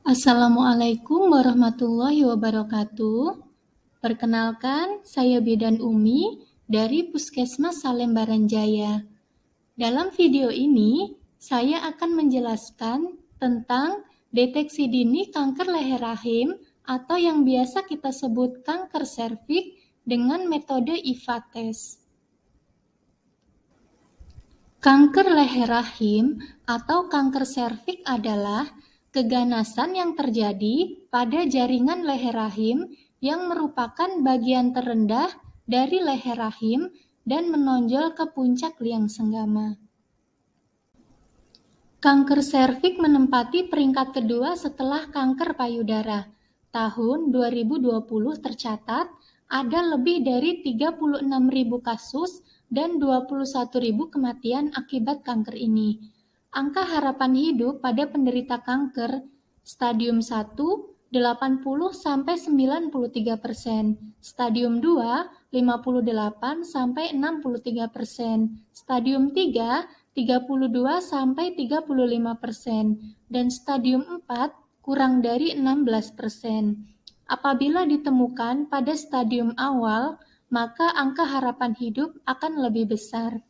Assalamualaikum warahmatullahi wabarakatuh. Perkenalkan, saya Bidan Umi dari Puskesmas Salem Baranjaya. Dalam video ini, saya akan menjelaskan tentang deteksi dini kanker leher rahim atau yang biasa kita sebut kanker serviks dengan metode IVA test. Kanker leher rahim atau kanker serviks adalah keganasan yang terjadi pada jaringan leher rahim yang merupakan bagian terendah dari leher rahim dan menonjol ke puncak liang senggama. Kanker serviks menempati peringkat kedua setelah kanker payudara. Tahun 2020 tercatat ada lebih dari 36.000 kasus dan 21.000 kematian akibat kanker ini. Angka harapan hidup pada penderita kanker stadium 1 80-93%, stadium 2 58-63%, stadium 3 32-35%, dan stadium 4 kurang dari 16%. Apabila ditemukan pada stadium awal, maka angka harapan hidup akan lebih besar.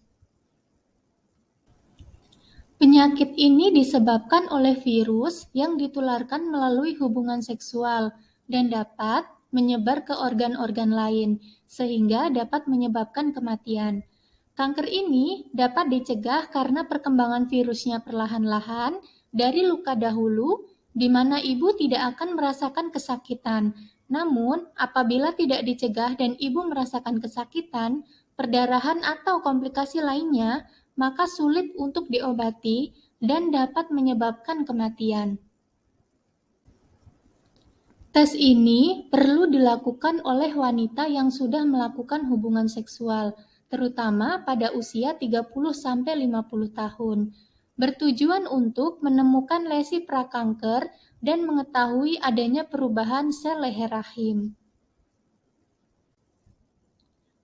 Penyakit ini disebabkan oleh virus yang ditularkan melalui hubungan seksual dan dapat menyebar ke organ-organ lain, sehingga dapat menyebabkan kematian. Kanker ini dapat dicegah karena perkembangan virusnya perlahan-lahan dari luka dahulu, di mana ibu tidak akan merasakan kesakitan. Namun, apabila tidak dicegah dan ibu merasakan kesakitan, perdarahan atau komplikasi lainnya, maka sulit untuk diobati dan dapat menyebabkan kematian. Tes ini perlu dilakukan oleh wanita yang sudah melakukan hubungan seksual, terutama pada usia 30-50 tahun, bertujuan untuk menemukan lesi prakanker dan mengetahui adanya perubahan sel leher rahim.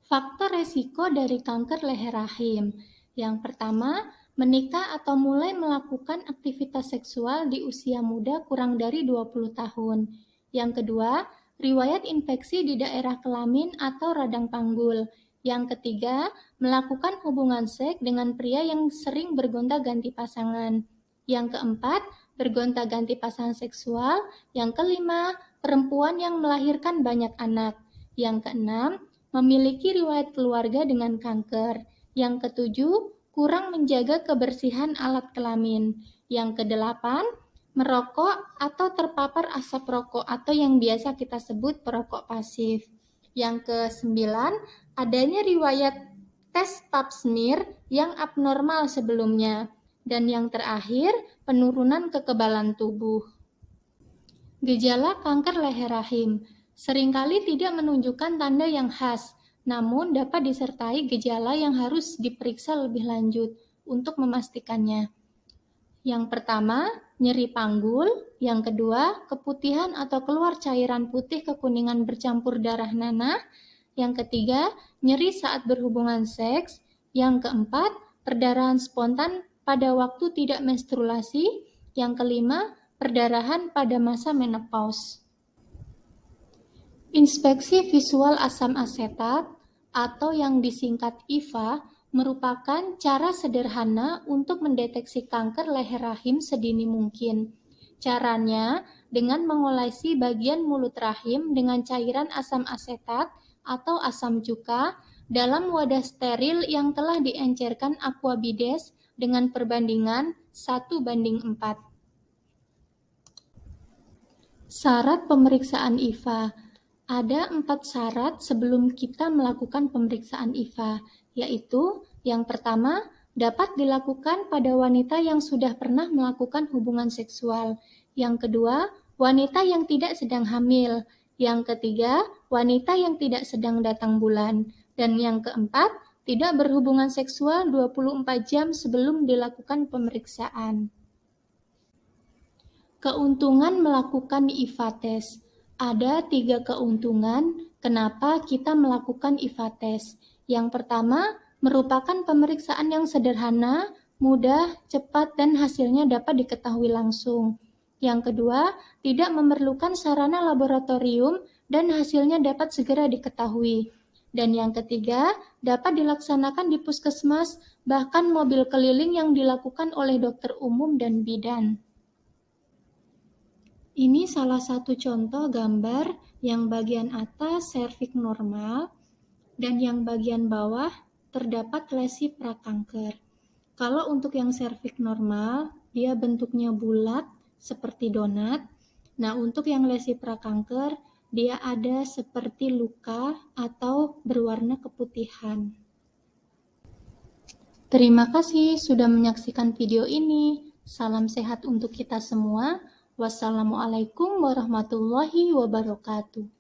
Faktor resiko dari kanker leher rahim. Yang pertama, menikah atau mulai melakukan aktivitas seksual di usia muda kurang dari 20 tahun. Yang kedua, riwayat infeksi di daerah kelamin atau radang panggul. Yang ketiga, melakukan hubungan seks dengan pria yang sering bergonta-ganti pasangan. Yang keempat, bergonta-ganti pasangan seksual. Yang kelima, perempuan yang melahirkan banyak anak. Yang keenam, memiliki riwayat keluarga dengan kanker. Yang ketujuh, kurang menjaga kebersihan alat kelamin. Yang kedelapan, merokok atau terpapar asap rokok atau yang biasa kita sebut perokok pasif. Yang kesembilan, adanya riwayat tes pap smear yang abnormal sebelumnya. Dan yang terakhir, penurunan kekebalan tubuh. Gejala kanker leher rahim seringkali tidak menunjukkan tanda yang khas, namun dapat disertai gejala yang harus diperiksa lebih lanjut untuk memastikannya. Yang pertama, nyeri panggul. Yang kedua, keputihan atau keluar cairan putih kekuningan bercampur darah nanah. Yang ketiga, nyeri saat berhubungan seks. Yang keempat, perdarahan spontan pada waktu tidak menstruasi. Yang kelima, perdarahan pada masa menopause. Inspeksi visual asam asetat atau yang disingkat IVA merupakan cara sederhana untuk mendeteksi kanker leher rahim sedini mungkin. Caranya dengan mengolesi bagian mulut rahim dengan cairan asam asetat atau asam cuka dalam wadah steril yang telah diencerkan aquabides dengan perbandingan 1:4. Syarat pemeriksaan IVA. Ada 4 syarat sebelum kita melakukan pemeriksaan IVA, yaitu yang pertama, dapat dilakukan pada wanita yang sudah pernah melakukan hubungan seksual. Yang kedua, wanita yang tidak sedang hamil. Yang ketiga, wanita yang tidak sedang datang bulan. Dan yang keempat, tidak berhubungan seksual 24 jam sebelum dilakukan pemeriksaan. Keuntungan melakukan IVA test. Ada 3 keuntungan kenapa kita melakukan IVA test. Yang pertama, merupakan pemeriksaan yang sederhana, mudah, cepat, dan hasilnya dapat diketahui langsung. Yang kedua, tidak memerlukan sarana laboratorium dan hasilnya dapat segera diketahui. Dan yang ketiga, dapat dilaksanakan di puskesmas, bahkan mobil keliling yang dilakukan oleh dokter umum dan bidan. Ini salah satu contoh gambar yang bagian atas serviks normal dan yang bagian bawah terdapat lesi prakanker. Kalau untuk yang serviks normal, dia bentuknya bulat seperti donat. Nah, untuk yang lesi prakanker, dia ada seperti luka atau berwarna keputihan. Terima kasih sudah menyaksikan video ini. Salam sehat untuk kita semua. Wassalamualaikum warahmatullahi wabarakatuh.